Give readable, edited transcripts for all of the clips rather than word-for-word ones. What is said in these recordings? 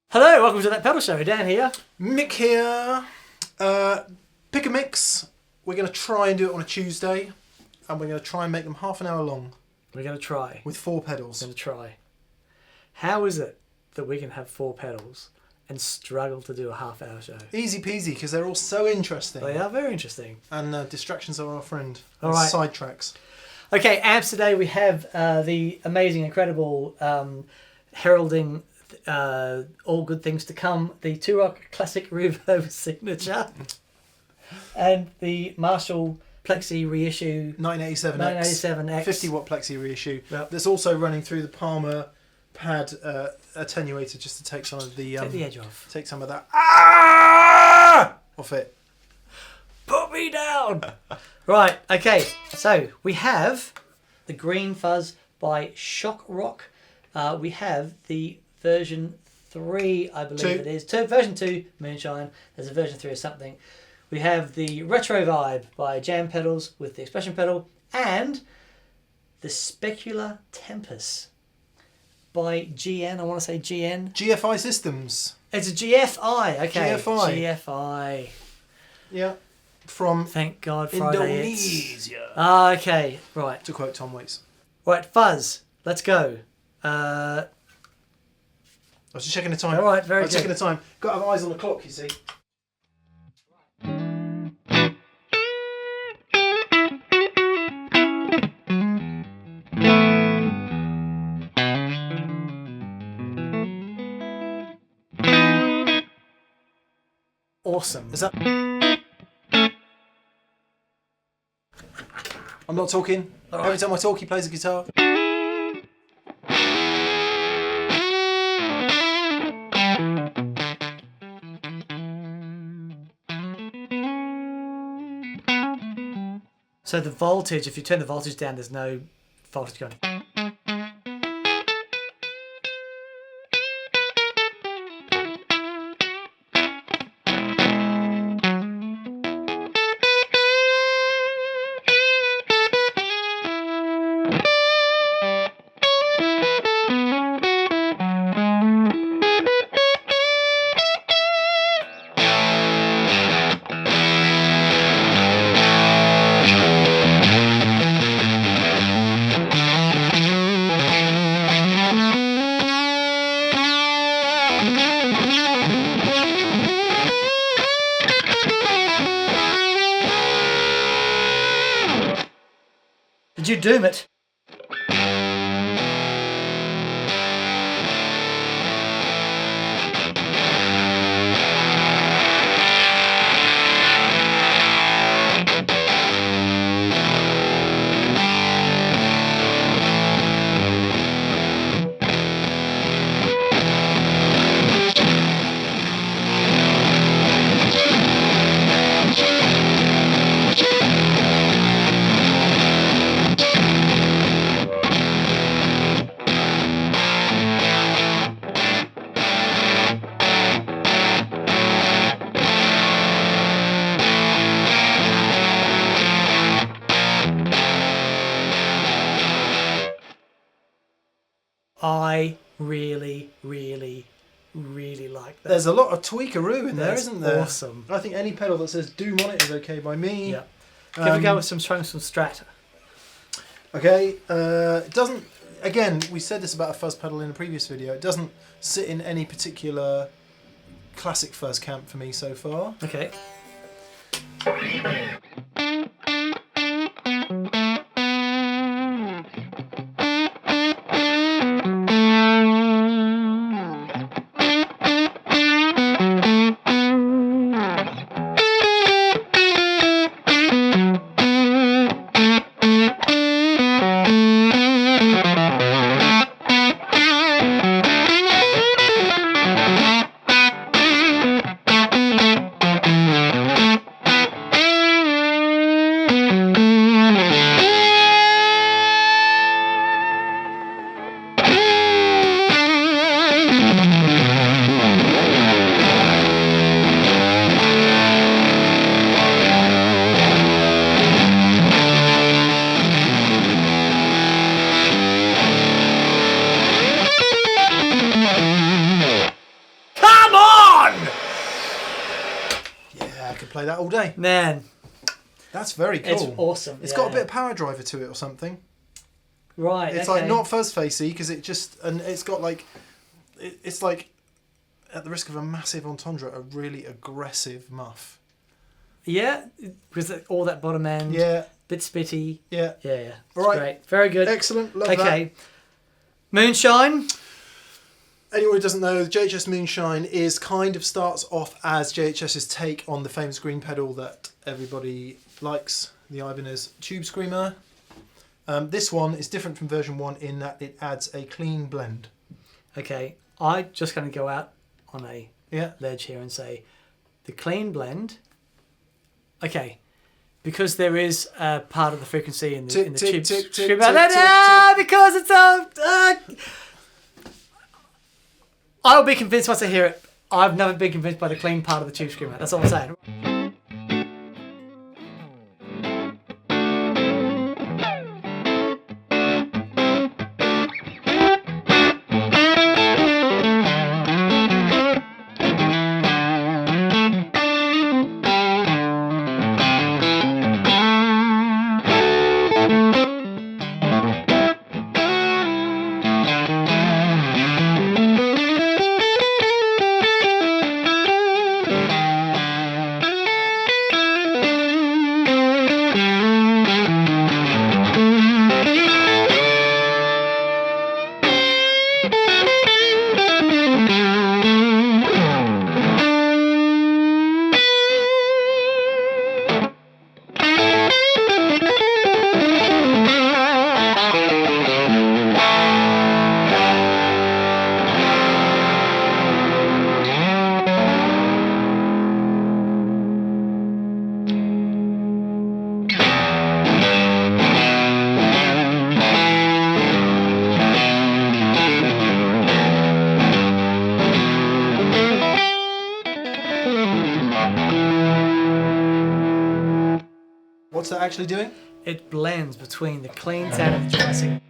Hello, welcome to That Pedal Show. Dan here. Mick here. Pick a mix. We're going to try and do it on a Tuesday, and we're going to try and make them half an hour long. We're going to try. With 4 pedals. We're going to try. How is it that we can have 4 pedals and struggle to do a half-hour show? Easy peasy, because they're all so interesting. They are very interesting. And distractions are our friend. All right. Sidetracks. Okay, amps today we have the amazing, incredible, heralding all good things to come, the Two-Rock Classic Reverb Signature and the Marshall Plexi reissue 987X 50-watt Plexi reissue. Yep. That's also running through the Palmer pad attenuator, just to take some of the take the edge off. Take some of that off it. Put me down. Right, okay, so we have the Green Fuzz by Schock Rock. We have the version 3, I believe it is. Version 2 Moonshine. There's a version 3 of something. We have the Retro Vibe by Jam Pedals with the expression pedal, and the Specular Tempus by GN. I want to say GN. GFI Systems. It's a GFI. Okay. GFI. Yeah. From Thank God Friday. Indonesia. Okay. Right. To quote Tom Waits. Right, Fuzz. Let's go. I was just checking the time. All right, very good. Checking the time. Got to have eyes on the clock, you see. Awesome. Is that? I'm not talking. All right. Every time I talk, he plays the guitar. So the voltage, if you turn the voltage down, there's no voltage going. Did you doom it? I really like that. There's a lot of tweakaroo in there, That's isn't there? Awesome. I think any pedal that says doom on it is okay by me. Yeah. Give a go with some Strat. Okay. It doesn't. Again, we said this about a fuzz pedal in a previous video. It doesn't sit in any particular classic fuzz camp for me so far. Okay. play that all day. Man, that's very cool. it's awesome. It's got a bit of power driver to it or something. Right. It's like not fuzz facey because it's got like it's like, at the risk of a massive entendre, a really aggressive muff. Yeah, with all that bottom end. Yeah. Bit spitty. Yeah. Yeah. It's All right. great. Very good. Excellent. Love that. Okay. Moonshine. Anyone who doesn't know, the JHS Moonshine starts off as JHS's take on the famous green pedal that everybody likes, the Ibanez Tube Screamer. This one is different from version 1 in that it adds a clean blend. Okay, I'm just going to go out on a ledge here and say the clean blend. Okay, because there is a part of the frequency in the tube screamer. Because it's I'll be convinced once I hear it. I've never been convinced by the clean part of the tube screamer. That's all I'm saying. What's that actually doing? It blends between the clean sound of the classic.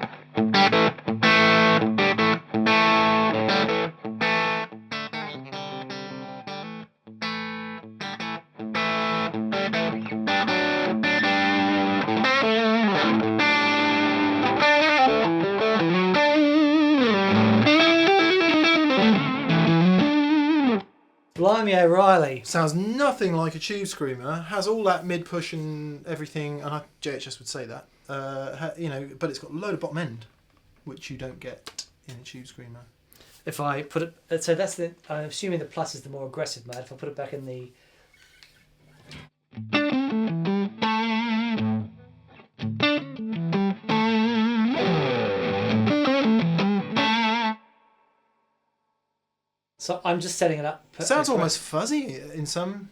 Blimey O'Reilly. Sounds nothing like a tube screamer. Has all that mid push and everything, and JHS would say that. But it's got a load of bottom end, which you don't get in a tube screamer. If I put it, so that's the. I'm assuming the plus is the more aggressive mode. If I put it back in the. So I'm just setting it up. Sounds almost fuzzy in some.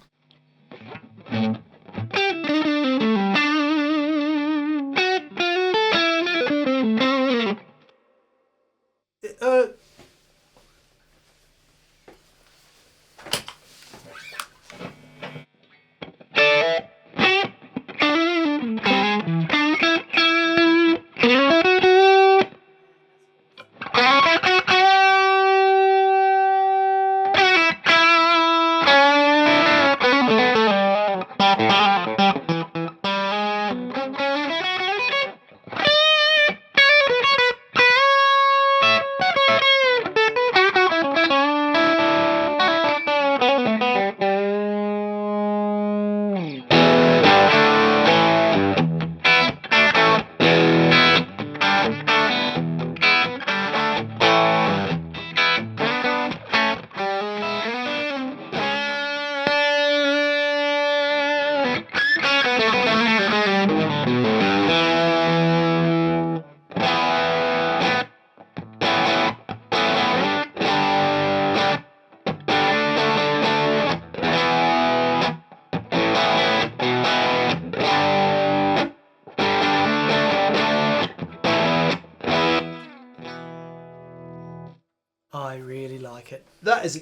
I really like it. That is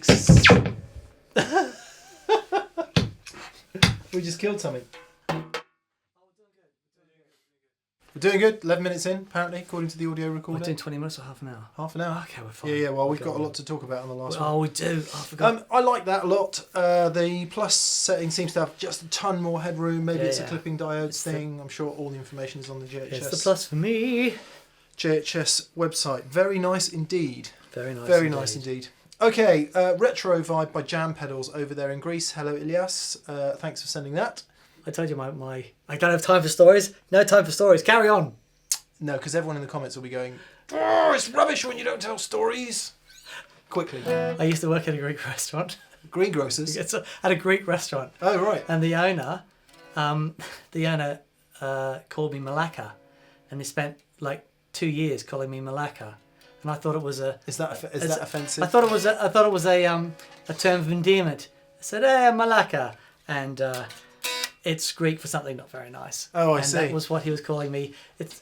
we just killed something. We're doing good. 11 minutes in, apparently, according to the audio We're recorder. doing 20 minutes or half an hour? Half an hour. Okay, we're fine. Yeah, well, we've got a lot to talk about on the last one. Oh, we do. Oh, I forgot. I like that a lot. The plus setting seems to have just a ton more headroom. Maybe it's a clipping diodes thing. I'm sure all the information is on the JHS. It's the plus for me. JHS website. Very nice indeed. Very nice. Very nice indeed. Okay, Retro Vibe by Jam Pedals over there in Greece. Hello, Ilias. Thanks for sending that. I told you my I don't have time for stories. No time for stories. Carry on. No, because everyone in the comments will be going, oh, it's rubbish when you don't tell stories. Quickly. I used to work at a Greek restaurant. Greengrocers? It's at a Greek restaurant. Oh, right. And the owner called me Malacca, and he spent like 2 years calling me Malacca, and I thought it was a. Is that offensive? I thought it was a term of endearment. I said, "Hey, Malacca," and it's Greek for something not very nice. Oh, I see. And that was what he was calling me. It's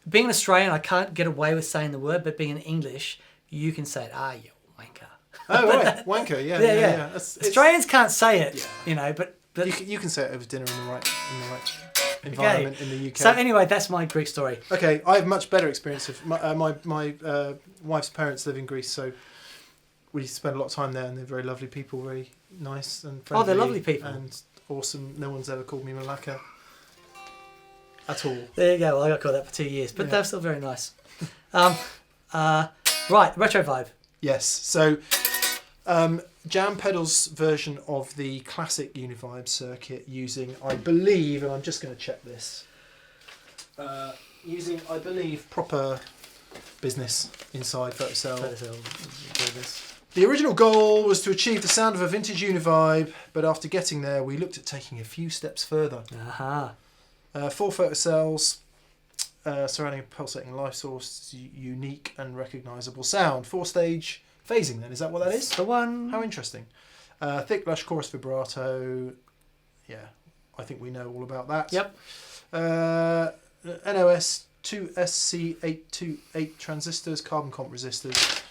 being an Australian, I can't get away with saying the word, but being in English, you can say it. Ah, you wanker. Oh, right, wanker. Yeah. Australians can't say it, you know, but you can say it over dinner in the right environment in the UK. So anyway, that's my Greek story. Okay, I have much better experience of my wife's parents live in Greece, so we spend a lot of time there, and they're very lovely people, very nice and friendly. Oh, they're lovely people and awesome. No one's ever called me Malacca at all. There you go. Well, I got called that for 2 years, but they're still very nice. Right, Retro Vibe. Yes. So, Jam Pedals version of the classic Univibe circuit using, I believe, and I'm just going to check this, using, I believe, proper business inside Photocell. The original goal was to achieve the sound of a vintage Univibe, but after getting there, we looked at taking a few steps further. Aha. 4 photocells surrounding a pulsating light source, unique and recognisable sound. 4-stage phasing then, is that what that is? The one. How interesting. Thick, lush chorus vibrato. Yeah, I think we know all about that. Yep. NOS 2SC828 transistors, carbon comp resistors.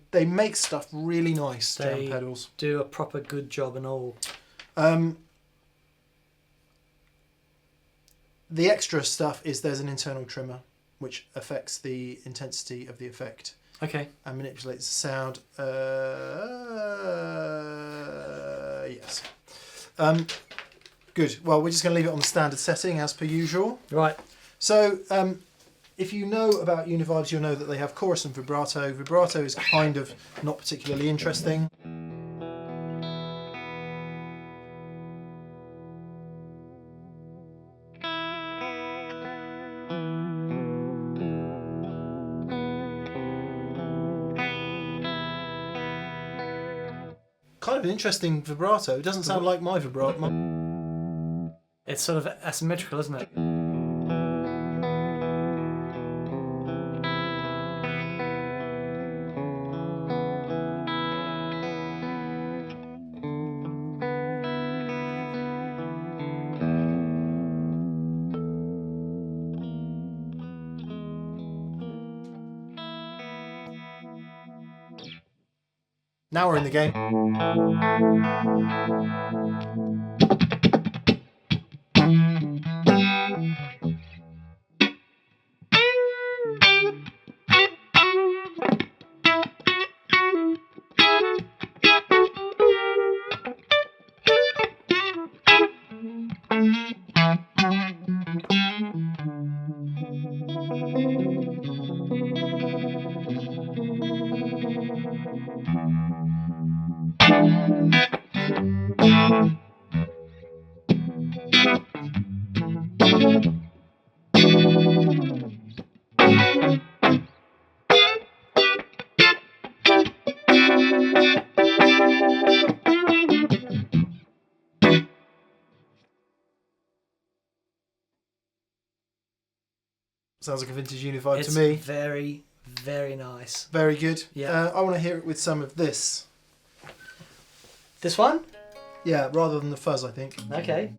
They make stuff really nice, Jam Pedals. Do a proper good job and all. The extra stuff is there's an internal trimmer which affects the intensity of the effect. Okay. And manipulates the sound. Yes. Good. Well, we're just going to leave it on the standard setting as per usual. Right. So, if you know about Univibes, you'll know that they have chorus and vibrato. Vibrato is kind of not particularly interesting. Kind of an interesting vibrato. It doesn't sound like my vibrato. It's sort of asymmetrical, isn't it? Now we're in the game. Sounds like a vintage Univibe to me. It's very, very nice. Very good. Yeah. I want to hear it with some of this. This one? Yeah, rather than the fuzz, I think. Okay.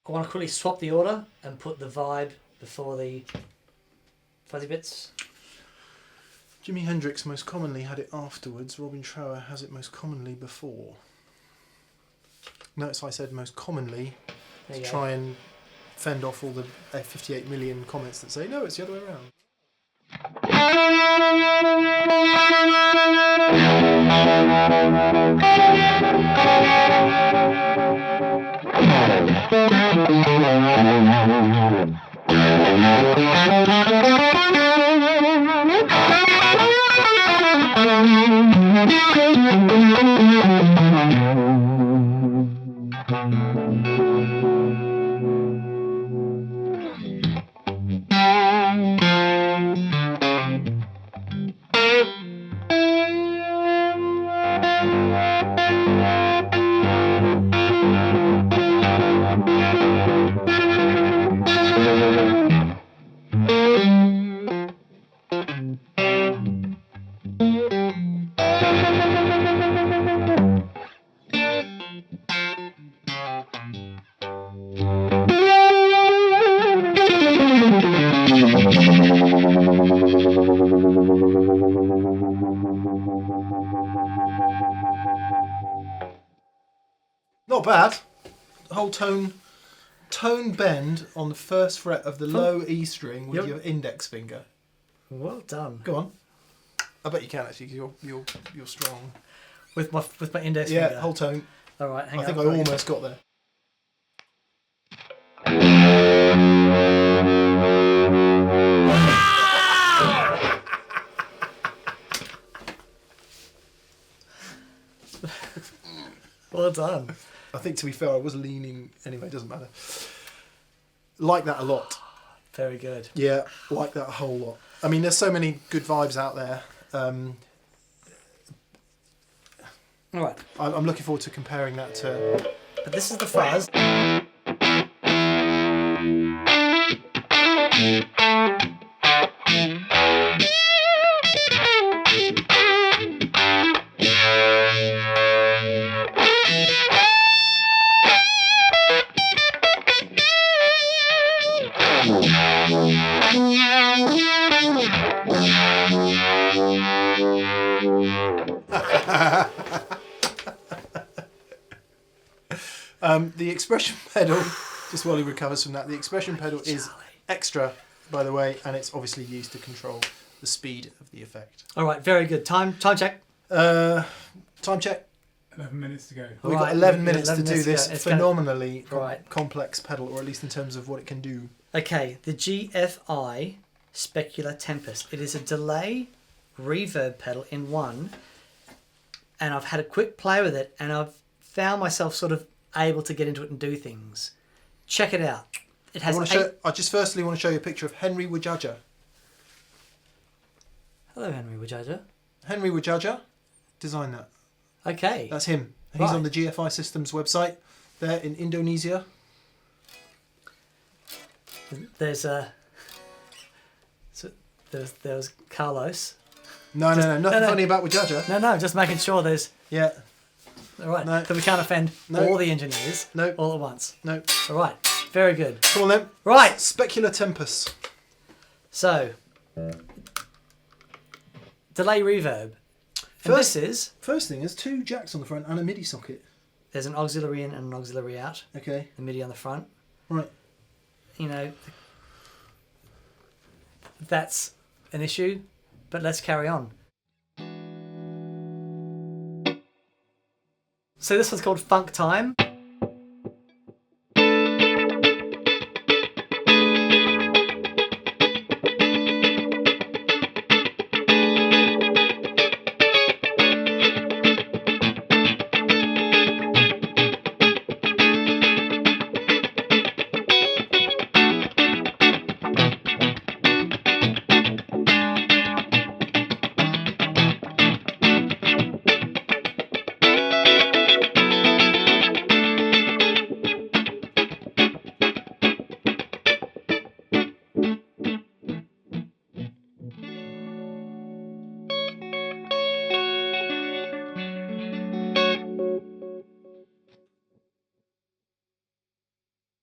I want to quickly swap the order and put the vibe before the fuzzy bits. Jimi Hendrix most commonly had it afterwards. Robin Trower has it most commonly before. Notice I said most commonly to try and fend off all the 58 million comments that say, no, it's the other way around. Not bad. The whole tone bend on the first fret of the low E string with your index finger. Well done. Go on. I bet you can actually. 'Cause you're strong. With my index finger. Yeah, whole tone. All right, hang on. I think I almost got there. Well done. I think, to be fair, I was leaning. Anyway, it doesn't matter. Like that a lot. Very good. Yeah, like that a whole lot. I mean, there's so many good vibes out there. All right. I'm looking forward to comparing that to... But this is the fuzz. The expression pedal, just while he recovers from that, the expression pedal is extra, by the way, and it's obviously used to control the speed of the effect. All right, very good. Time check. Time check. 11 minutes to go. We've got 11 minutes to do this It's phenomenally Right. complex pedal, or at least in terms of what it can do. Okay, the GFI Specular Tempus. It is a delay reverb pedal in one, and I've had a quick play with it, and I've found myself sort of able to get into it and do things. Check it out. It has I just firstly want to show you a picture of Henry Wajaja. Hello, Henry Wajaja. Henry Wajaja designed that. Okay. That's him. He's Right. on the GFI Systems website there in Indonesia. There's there was Carlos. No, nothing funny about Wajaja. No, just making sure there's... Yeah. All right, No. because we can't offend No. all the engineers No. all at once. No. All right, very good. Come on then. Right, Specular Tempus. so delay reverb. And this is, First thing, there's two jacks on the front and a MIDI socket. there's an auxiliary in and an auxiliary out. Okay. The MIDI on the front. Right. You know, that's an issue, but let's carry on. So this one's called Funk Time.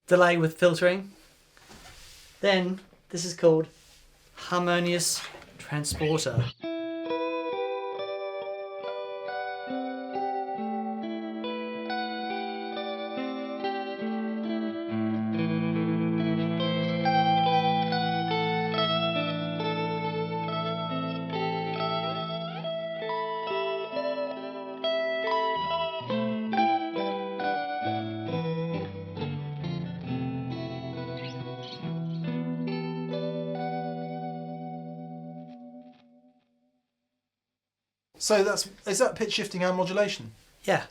delay with filtering. Then this is called harmonious transporter. So is that pitch shifting and modulation? Yeah.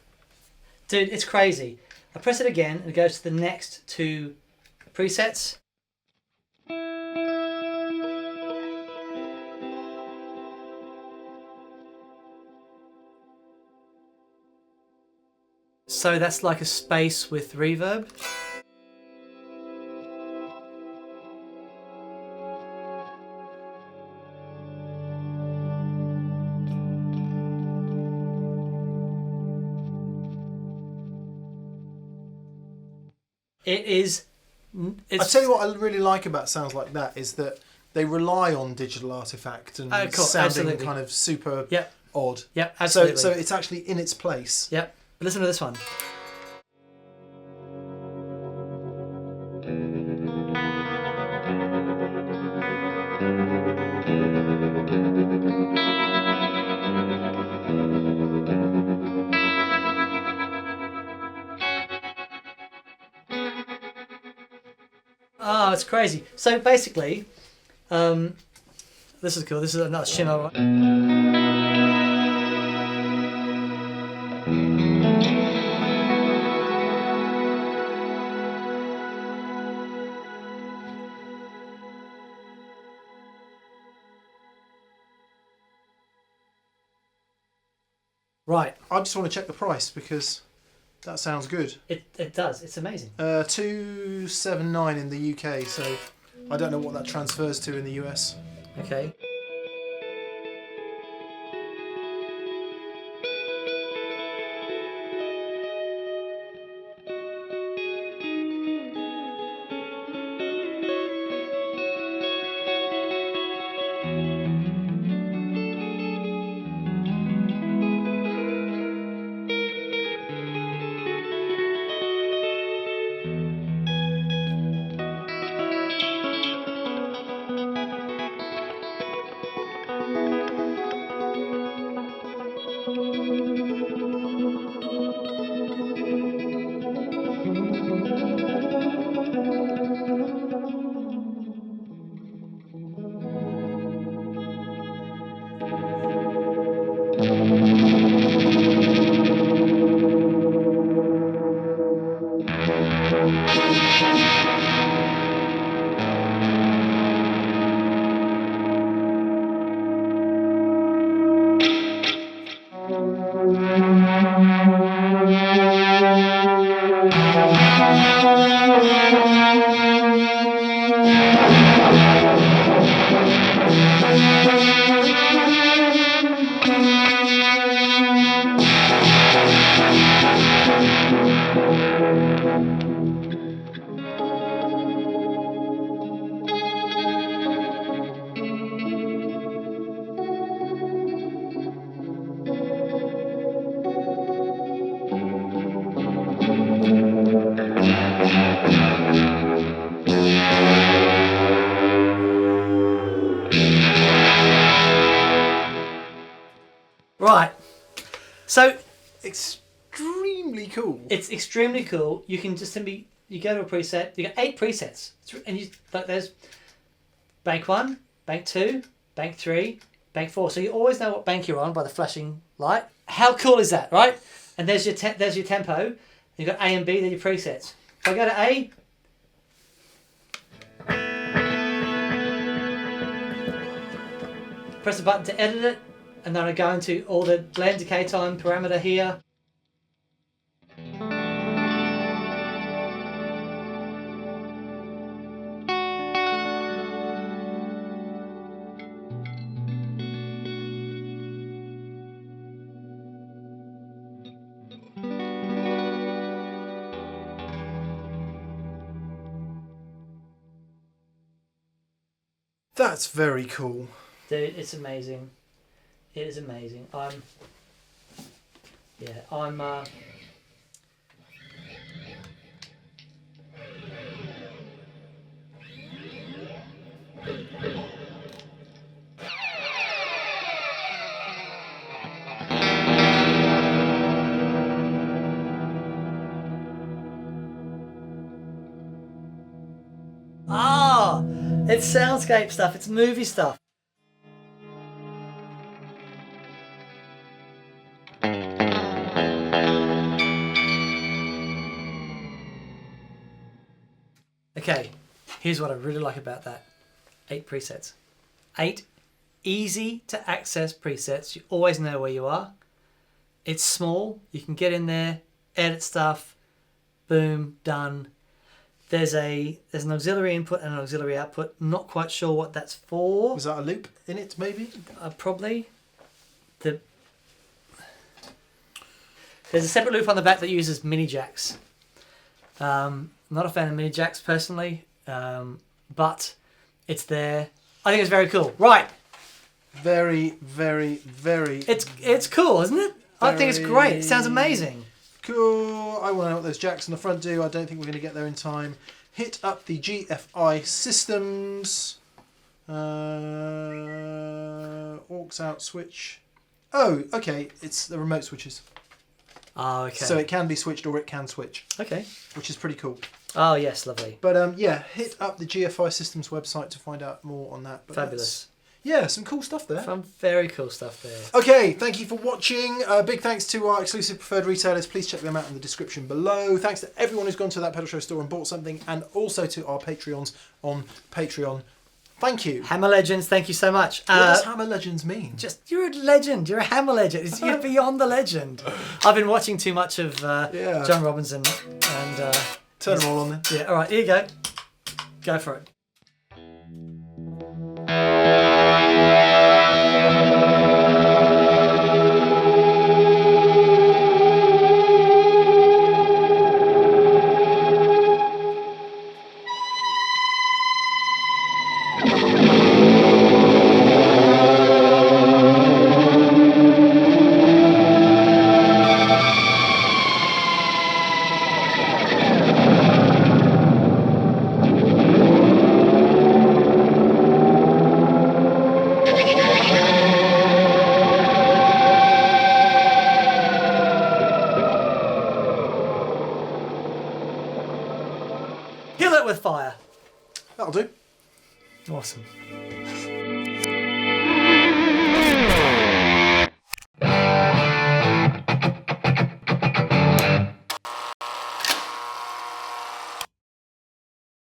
Dude, it's crazy. I press it again and it goes to the next two presets. So that's like a space with reverb. I tell you what I really like about sounds like that is that they rely on digital artifact and cool, sounding absolutely. kind of super odd. Yep, absolutely. So it's actually in its place. Yep. But listen to this one. Oh, it's crazy. So basically, this is cool. This is another shimmer. Right. I just want to check the price because that sounds good. It does. It's amazing. $279 in the UK, so I don't know what that transfers to in the US. Okay. Right. So Extremely cool. it's extremely cool. You can just simply you go to a preset. You got 8 presets, and you like there's bank 1, bank 2, bank 3, bank 4. So you always know what bank you're on by the flashing light. How cool is that, right? And there's your tempo. You've got A and B. They're your presets. If I go to A. Press the button to edit it, and then I go into all the blend decay time parameter here. That's very cool. Dude, it's amazing. It is amazing. I'm. Ah, it's soundscape stuff. It's movie stuff. Okay, here's what I really like about that. 8 presets. 8 easy to access presets. You always know where you are. It's small. You can get in there, edit stuff, boom, done. There's an auxiliary input and an auxiliary output. Not quite sure what that's for. Was that a loop in it, maybe? Probably. There's a separate loop on the back that uses mini jacks. Not a fan of mini jacks personally, but it's there. I think it's very cool. Right. Very, very, very. It's cool, isn't it? I think it's great. It sounds amazing. Cool. I want to know what those jacks in the front do. I don't think we're going to get there in time. Hit up the GFI systems. Aux out switch. Oh, okay. It's the remote switches. Oh, okay. So it can be switched or it can switch. Okay. Which is pretty cool. Oh, yes, lovely. But yeah, hit up the GFI systems website to find out more on that. But fabulous. Yeah, some cool stuff there. Some very cool stuff there. Okay, thank you for watching. Big thanks to our exclusive preferred retailers. Please check them out in the description below. Thanks to everyone who's gone to that pedal show store and bought something, and also to our Patreons on Patreon. Thank you. Hammer Legends, thank you so much. What does Hammer Legends mean? Just, you're a legend. You're a Hammer Legend. You're beyond the legend. I've been watching too much of John Robinson. And turn them all on then. Yeah, all right, here you go. Go for it. Kill it with fire. That'll do. Awesome.